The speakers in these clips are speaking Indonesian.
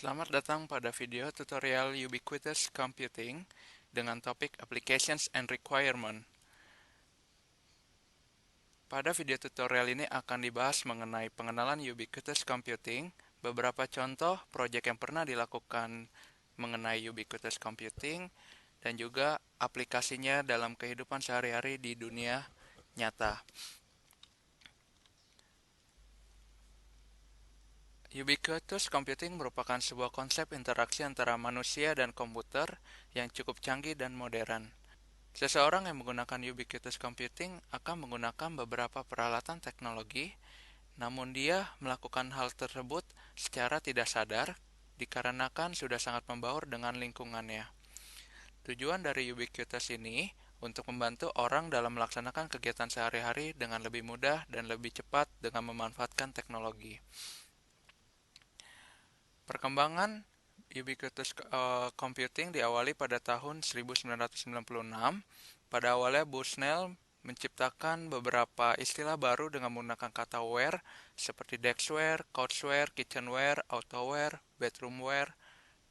Selamat datang pada video tutorial Ubiquitous Computing dengan topik Applications and Requirement. Pada video tutorial ini akan dibahas mengenai pengenalan Ubiquitous Computing, beberapa contoh proyek yang pernah dilakukan mengenai Ubiquitous Computing, dan juga aplikasinya dalam kehidupan sehari-hari di dunia nyata. Ubiquitous computing merupakan sebuah konsep interaksi antara manusia dan komputer yang cukup canggih dan modern. Seseorang yang menggunakan ubiquitous computing akan menggunakan beberapa peralatan teknologi, namun dia melakukan hal tersebut secara tidak sadar dikarenakan sudah sangat membaur dengan lingkungannya. Tujuan dari ubiquitous ini untuk membantu orang dalam melaksanakan kegiatan sehari-hari dengan lebih mudah dan lebih cepat dengan memanfaatkan teknologi. Perkembangan ubiquitous computing diawali pada tahun 1996. Pada awalnya Bushnell menciptakan beberapa istilah baru dengan menggunakan kata ware seperti deskware, couchware, kitchenware, autoware, bedroomware,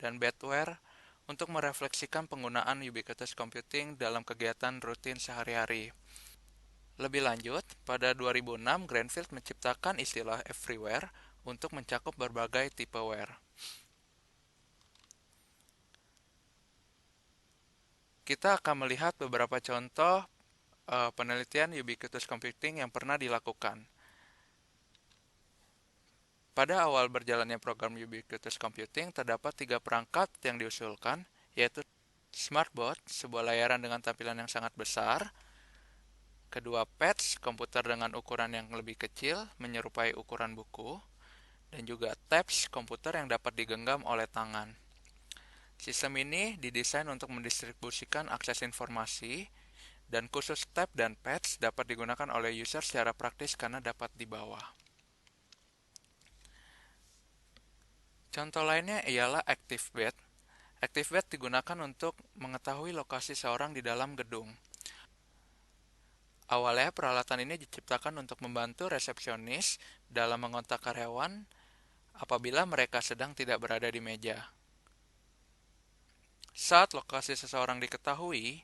dan bedware untuk merefleksikan penggunaan ubiquitous computing dalam kegiatan rutin sehari-hari. Lebih lanjut, pada 2006 Greenfield menciptakan istilah everywhere untuk mencakup berbagai tipe ware. Kita akan melihat beberapa contoh penelitian ubiquitous computing yang pernah dilakukan. Pada awal berjalannya program ubiquitous computing, terdapat 3 perangkat yang diusulkan, yaitu smartboard, sebuah layanan dengan tampilan yang sangat besar. Kedua, patch, komputer dengan ukuran yang lebih kecil, menyerupai ukuran buku. Dan juga tabs, komputer yang dapat digenggam oleh tangan. Sistem ini didesain untuk mendistribusikan akses informasi, dan khusus tab dan patch dapat digunakan oleh user secara praktis karena dapat dibawa. Contoh lainnya ialah ActiveBed. ActiveBed digunakan untuk mengetahui lokasi seorang di dalam gedung. Awalnya peralatan ini diciptakan untuk membantu resepsionis dalam mengontak karyawan apabila mereka sedang tidak berada di meja. Saat lokasi seseorang diketahui,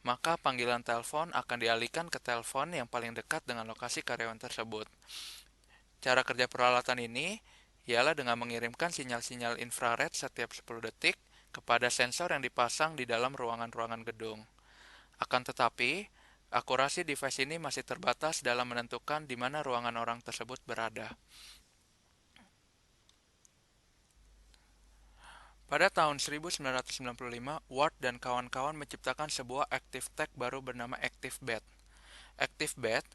maka panggilan telepon akan dialihkan ke telepon yang paling dekat dengan lokasi karyawan tersebut. Cara kerja peralatan ini ialah dengan mengirimkan sinyal-sinyal infrared setiap 10 detik kepada sensor yang dipasang di dalam ruangan-ruangan gedung. Akan tetapi, akurasi device ini masih terbatas dalam menentukan di mana ruangan orang tersebut berada. Pada tahun 1995, Ward dan kawan-kawan menciptakan sebuah active tag baru bernama ActiveBed. ActiveBed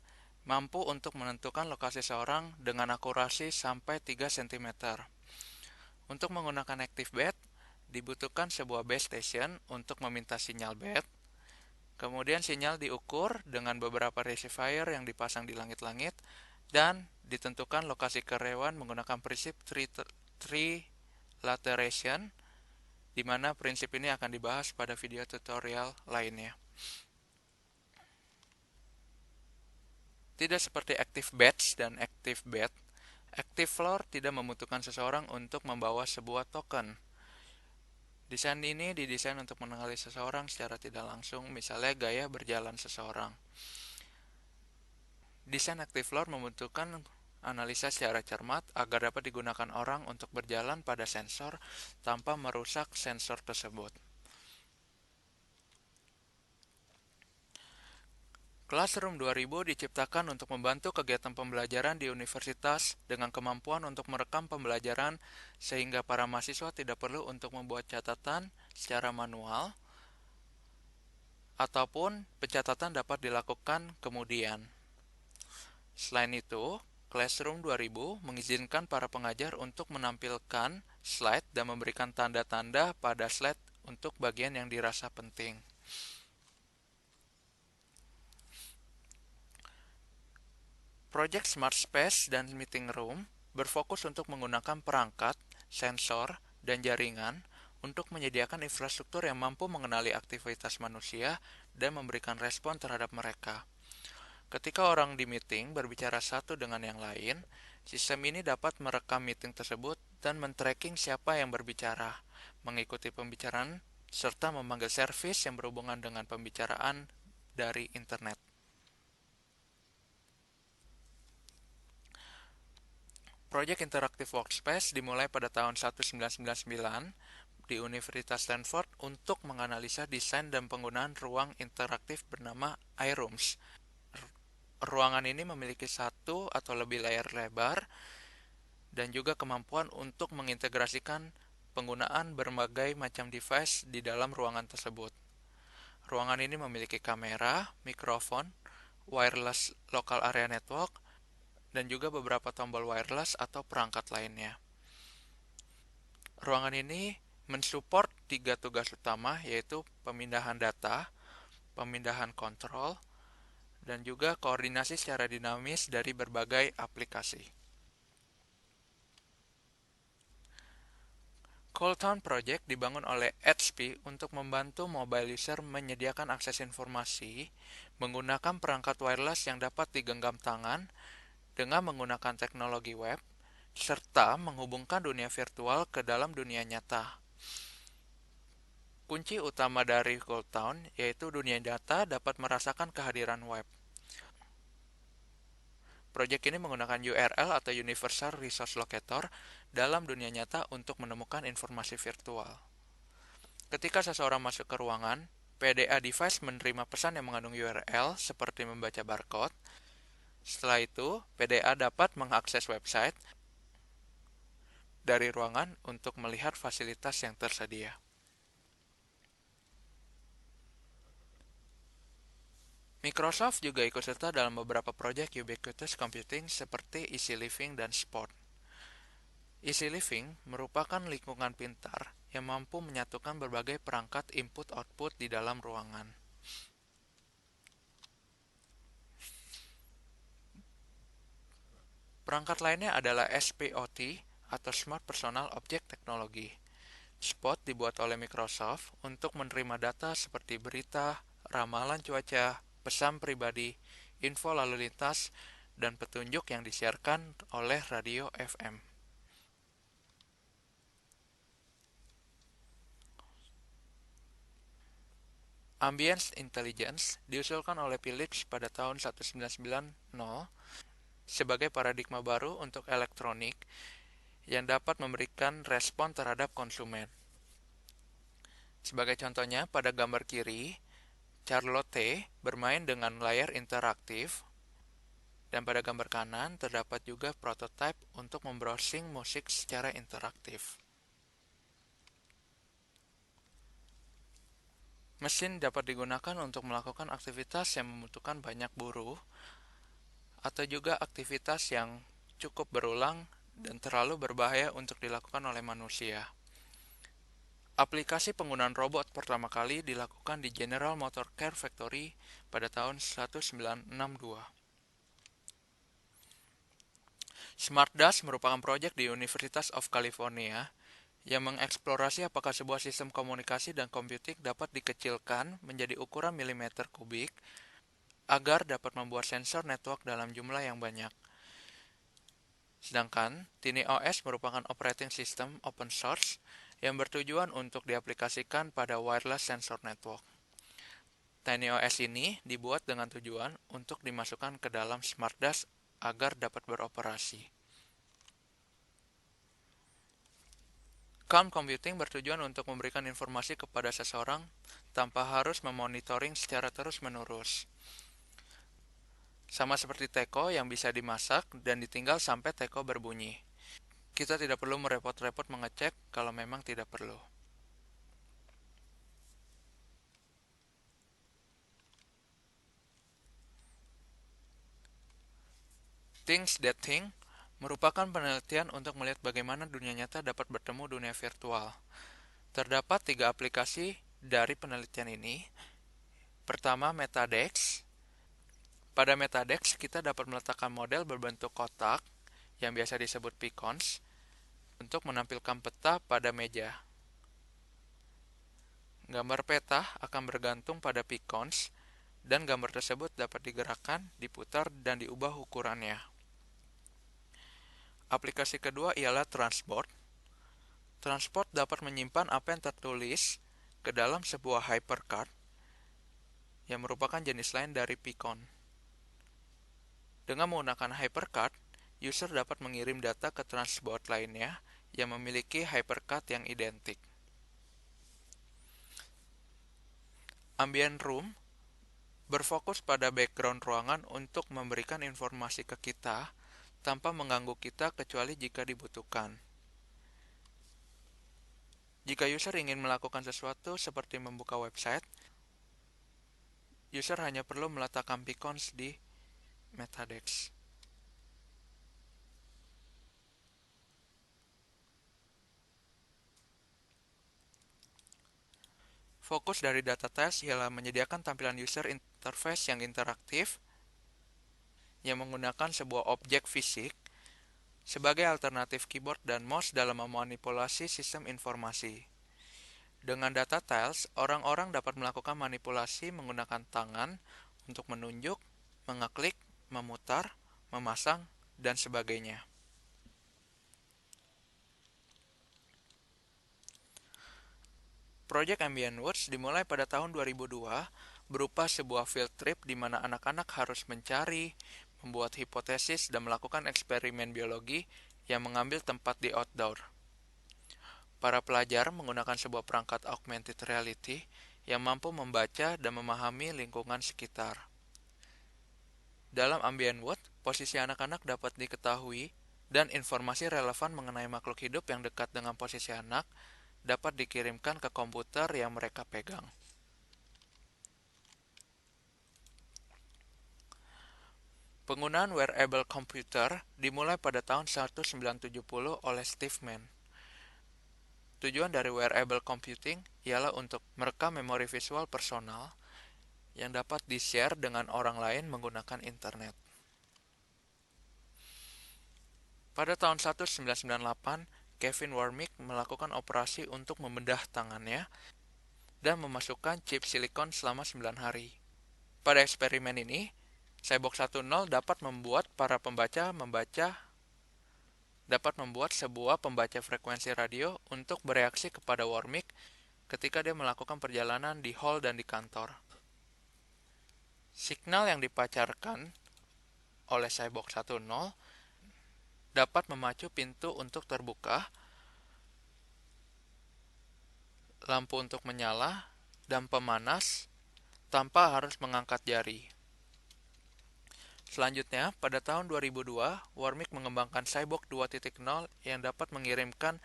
mampu untuk menentukan lokasi seorang dengan akurasi sampai 3 cm. Untuk menggunakan ActiveBed, dibutuhkan sebuah base station untuk meminta sinyal bed. Kemudian sinyal diukur dengan beberapa receiver yang dipasang di langit-langit dan ditentukan lokasi karyawan menggunakan prinsip trilateration, di mana prinsip ini akan dibahas pada video tutorial lainnya. Tidak seperti ActiveBedge dan ActiveBed, ActiveFloor tidak membutuhkan seseorang untuk membawa sebuah token. Desain ini didesain untuk mengenali seseorang secara tidak langsung, misalnya gaya berjalan seseorang. Desain ActiveFloor membutuhkan analisa secara cermat agar dapat digunakan orang untuk berjalan pada sensor tanpa merusak sensor tersebut. Classroom 2000 diciptakan untuk membantu kegiatan pembelajaran di universitas dengan kemampuan untuk merekam pembelajaran sehingga para mahasiswa tidak perlu untuk membuat catatan secara manual ataupun pencatatan dapat dilakukan kemudian. Selain itu, Classroom 2000 mengizinkan para pengajar untuk menampilkan slide dan memberikan tanda-tanda pada slide untuk bagian yang dirasa penting. Project Smart Space dan Meeting Room berfokus untuk menggunakan perangkat, sensor, dan jaringan untuk menyediakan infrastruktur yang mampu mengenali aktivitas manusia dan memberikan respon terhadap mereka. Ketika orang di meeting berbicara satu dengan yang lain, Sistem ini dapat merekam meeting tersebut dan men-tracking siapa yang berbicara, mengikuti pembicaraan, serta memanggil servis yang berhubungan dengan pembicaraan dari internet. Proyek Interactive Workspace dimulai pada tahun 1999 di Universitas Stanford untuk menganalisa desain dan penggunaan ruang interaktif bernama iRooms. Ruangan ini memiliki satu atau lebih layar lebar dan juga kemampuan untuk mengintegrasikan penggunaan berbagai macam device di dalam ruangan tersebut. Ruangan ini memiliki kamera, mikrofon, wireless local area network, dan juga beberapa tombol wireless atau perangkat lainnya. Ruangan ini mensupport 3 tugas utama, yaitu pemindahan data, pemindahan kontrol, dan juga koordinasi secara dinamis dari berbagai aplikasi. Cold Town Project dibangun oleh HP untuk membantu mobile user menyediakan akses informasi menggunakan perangkat wireless yang dapat digenggam tangan dengan menggunakan teknologi web, serta menghubungkan dunia virtual ke dalam dunia nyata. Kunci utama dari Cold Town yaitu dunia nyata dapat merasakan kehadiran web. Proyek ini menggunakan URL atau Universal Resource Locator dalam dunia nyata untuk menemukan informasi virtual. Ketika seseorang masuk ke ruangan, PDA device menerima pesan yang mengandung URL seperti membaca barcode. Setelah itu, PDA dapat mengakses website dari ruangan untuk melihat fasilitas yang tersedia. Microsoft juga ikut serta dalam beberapa proyek ubiquitous computing seperti Easy Living dan Spot. Easy Living merupakan lingkungan pintar yang mampu menyatukan berbagai perangkat input-output di dalam ruangan. Perangkat lainnya adalah SPOT atau Smart Personal Object Technology. Spot dibuat oleh Microsoft untuk menerima data seperti berita, ramalan cuaca, pesan pribadi, info lalu lintas, dan petunjuk yang disiarkan oleh radio FM. Ambient Intelligence diusulkan oleh Philips pada tahun 1990 sebagai paradigma baru untuk elektronik yang dapat memberikan respon terhadap konsumen. Sebagai contohnya, pada gambar kiri, Charlotte bermain dengan layar interaktif, dan pada gambar kanan terdapat juga prototipe untuk membrowsing musik secara interaktif. Mesin dapat digunakan untuk melakukan aktivitas yang membutuhkan banyak buruh, atau juga aktivitas yang cukup berulang dan terlalu berbahaya untuk dilakukan oleh manusia. Aplikasi penggunaan robot pertama kali dilakukan di General Motor Car Factory pada tahun 1962. SmartDAS merupakan proyek di University of California yang mengeksplorasi apakah sebuah sistem komunikasi dan komputing dapat dikecilkan menjadi ukuran milimeter kubik agar dapat membuat sensor network dalam jumlah yang banyak. Sedangkan TinyOS merupakan operating system open source yang bertujuan untuk diaplikasikan pada wireless sensor network. TinyOS ini dibuat dengan tujuan untuk dimasukkan ke dalam SmartDAS agar dapat beroperasi. Calm Computing bertujuan untuk memberikan informasi kepada seseorang tanpa harus memonitoring secara terus-menerus. Sama seperti teko yang bisa dimasak dan ditinggal sampai teko berbunyi. Kita tidak perlu merepot-repot mengecek kalau memang tidak perlu. Things That Think merupakan penelitian untuk melihat bagaimana dunia nyata dapat bertemu dunia virtual. Terdapat 3 aplikasi dari penelitian ini. Pertama, MetaDex. Pada MetaDex, kita dapat meletakkan model berbentuk kotak yang biasa disebut picons untuk menampilkan peta pada meja. Gambar peta akan bergantung pada picons dan gambar tersebut dapat digerakkan, diputar, dan diubah ukurannya. Aplikasi kedua ialah Transport. Transport dapat menyimpan apa yang tertulis ke dalam sebuah hypercard yang merupakan jenis lain dari Picon. Dengan menggunakan hypercard, user dapat mengirim data ke transport lainnya yang memiliki hypercard yang identik. Ambient Room berfokus pada background ruangan untuk memberikan informasi ke kita tanpa mengganggu kita kecuali jika dibutuhkan. Jika user ingin melakukan sesuatu seperti membuka website, user hanya perlu meletakkan beacons di metadesk. Fokus dari data test ialah menyediakan tampilan user interface yang interaktif yang menggunakan sebuah objek fisik sebagai alternatif keyboard dan mouse dalam memanipulasi sistem informasi. Dengan data tiles, orang-orang dapat melakukan manipulasi menggunakan tangan untuk menunjuk, mengeklik, memutar, memasang, dan sebagainya. Project Ambient Woods dimulai pada tahun 2002 berupa sebuah field trip di mana anak-anak harus mencari, membuat hipotesis, dan melakukan eksperimen biologi yang mengambil tempat di outdoor. Para pelajar menggunakan sebuah perangkat augmented reality yang mampu membaca dan memahami lingkungan sekitar. Dalam Ambient World, posisi anak-anak dapat diketahui dan informasi relevan mengenai makhluk hidup yang dekat dengan posisi anak dapat dikirimkan ke komputer yang mereka pegang. Penggunaan wearable computer dimulai pada tahun 1970 oleh Steve Mann. Tujuan dari wearable computing ialah untuk merekam memori visual personal yang dapat di-share dengan orang lain menggunakan internet. Pada tahun 1998, Kevin Warmick melakukan operasi untuk membedah tangannya dan memasukkan chip silikon selama 9 hari. Pada eksperimen ini, Cyborg 10 dapat membuat sebuah pembaca frekuensi radio untuk bereaksi kepada Warmick ketika dia melakukan perjalanan di hall dan di kantor. Signal yang dipancarkan oleh Cyborg 10 dapat memacu pintu untuk terbuka, lampu untuk menyala, dan pemanas tanpa harus mengangkat jari. Selanjutnya, pada tahun 2002, Warmick mengembangkan Cyborg 2.0 yang dapat mengirimkan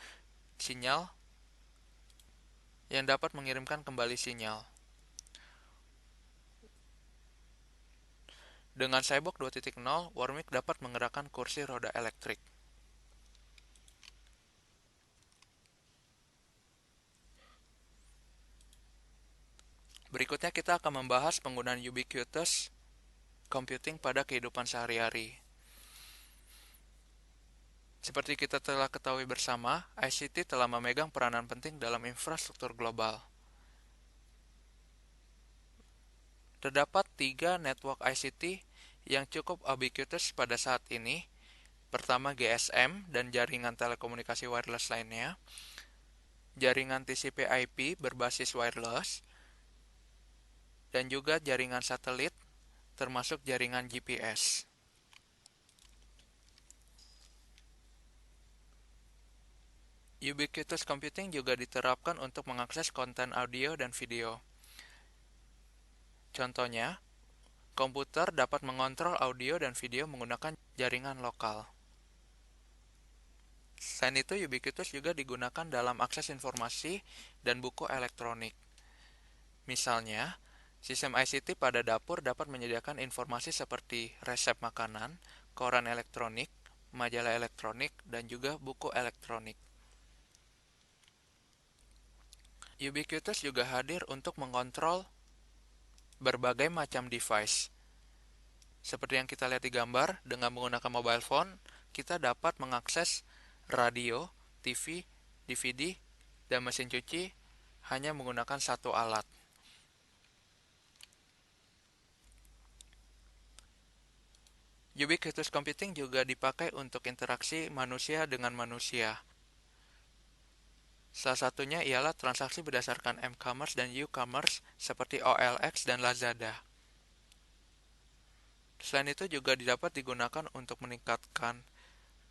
kembali sinyal. Dengan Cyborg 2.0, Warmick dapat menggerakkan kursi roda elektrik. Berikutnya kita akan membahas penggunaan ubiquitous computing pada kehidupan sehari-hari. Seperti kita telah ketahui bersama, ICT telah memegang peranan penting dalam infrastruktur global. Terdapat 3 network ICT yang cukup ubiquitous pada saat ini. Pertama GSM dan jaringan telekomunikasi wireless lainnya, jaringan TCP/IP berbasis wireless, dan juga jaringan satelit termasuk jaringan GPS. Ubiquitous computing juga diterapkan untuk mengakses konten audio dan video. Contohnya, komputer dapat mengontrol audio dan video menggunakan jaringan lokal. Selain itu, ubiquitous juga digunakan dalam akses informasi dan buku elektronik. Misalnya, sistem ICT pada dapur dapat menyediakan informasi seperti resep makanan, koran elektronik, majalah elektronik, dan juga buku elektronik. Ubiquitous juga hadir untuk mengontrol berbagai macam device. Seperti yang kita lihat di gambar, dengan menggunakan mobile phone, kita dapat mengakses radio, TV, DVD, dan mesin cuci hanya menggunakan satu alat. Ubiquitous computing juga dipakai untuk interaksi manusia dengan manusia. Salah satunya ialah transaksi berdasarkan m-commerce dan u-commerce seperti OLX dan Lazada. Selain itu juga dapat digunakan untuk meningkatkan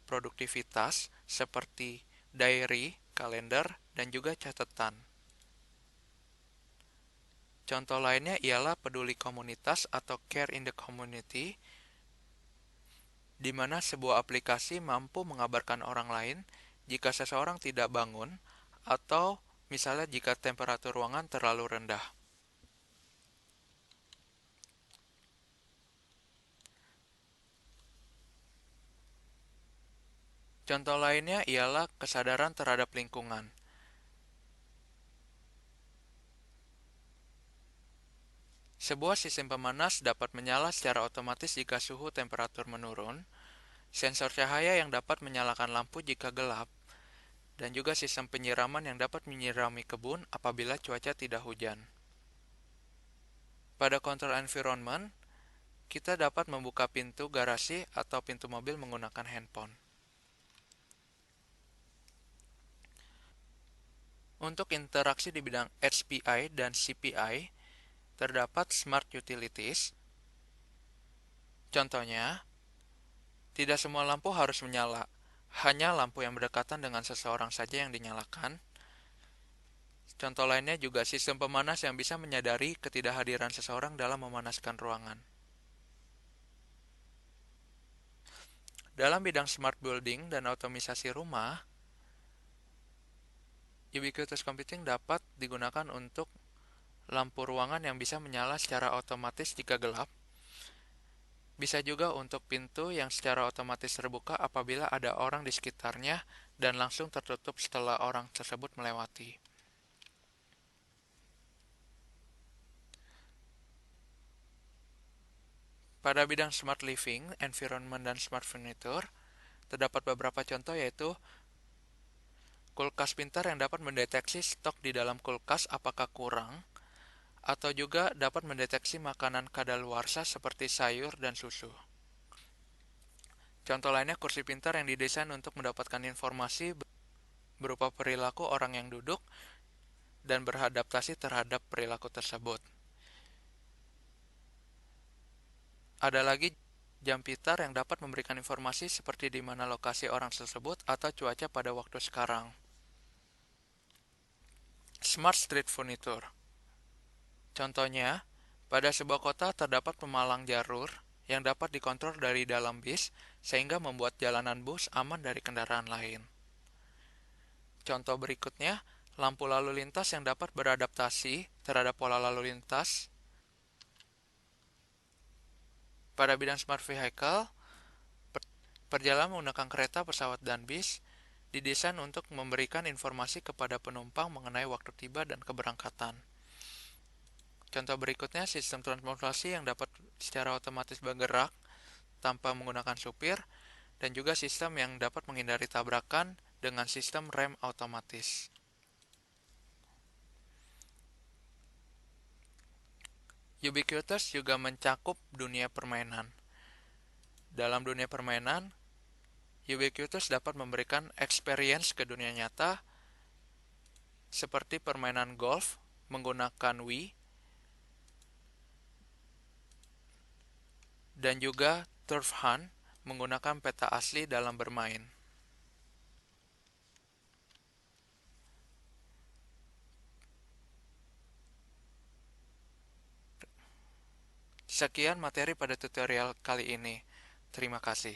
produktivitas seperti diary, kalender, dan juga catatan. Contoh lainnya ialah peduli komunitas atau care in the community, di mana sebuah aplikasi mampu mengabarkan orang lain jika seseorang tidak bangun atau misalnya jika temperatur ruangan terlalu rendah. Contoh lainnya ialah kesadaran terhadap lingkungan. Sebuah sistem pemanas dapat menyala secara otomatis jika suhu temperatur menurun, sensor cahaya yang dapat menyalakan lampu jika gelap, dan juga sistem penyiraman yang dapat menyirami kebun apabila cuaca tidak hujan. Pada control environment, kita dapat membuka pintu garasi atau pintu mobil menggunakan handphone. Untuk interaksi di bidang HPI dan CPI, terdapat Smart Utilities. Contohnya, tidak semua lampu harus menyala, hanya lampu yang berdekatan dengan seseorang saja yang dinyalakan. Contoh lainnya juga sistem pemanas yang bisa menyadari ketidakhadiran seseorang dalam memanaskan ruangan. Dalam bidang smart building dan otomisasi rumah, ubiquitous computing dapat digunakan untuk lampu ruangan yang bisa menyala secara otomatis jika gelap. Bisa juga untuk pintu yang secara otomatis terbuka apabila ada orang di sekitarnya dan langsung tertutup setelah orang tersebut melewati. Pada bidang smart living, environment, dan smart furniture, terdapat beberapa contoh yaitu kulkas pintar yang dapat mendeteksi stok di dalam kulkas apakah kurang, atau juga dapat mendeteksi makanan kadaluarsa seperti sayur dan susu. Contoh lainnya kursi pintar yang didesain untuk mendapatkan informasi berupa perilaku orang yang duduk dan beradaptasi terhadap perilaku tersebut. Ada lagi jam pintar yang dapat memberikan informasi seperti di mana lokasi orang tersebut atau cuaca pada waktu sekarang. Smart Street Furniture. Contohnya, pada sebuah kota terdapat pemalang jalur yang dapat dikontrol dari dalam bis sehingga membuat jalanan bus aman dari kendaraan lain. Contoh berikutnya, lampu lalu lintas yang dapat beradaptasi terhadap pola lalu lintas. Pada bidang smart vehicle, perjalanan menggunakan kereta, pesawat, dan bis didesain untuk memberikan informasi kepada penumpang mengenai waktu tiba dan keberangkatan. Contoh berikutnya, sistem transportasi yang dapat secara otomatis bergerak tanpa menggunakan supir, dan juga sistem yang dapat menghindari tabrakan dengan sistem rem otomatis. Ubiquitous juga mencakup dunia permainan. Dalam dunia permainan, Ubiquitous dapat memberikan experience ke dunia nyata seperti permainan golf menggunakan Wii dan juga turf hunt menggunakan peta asli dalam bermain. Sekian materi pada tutorial kali ini. Terima kasih.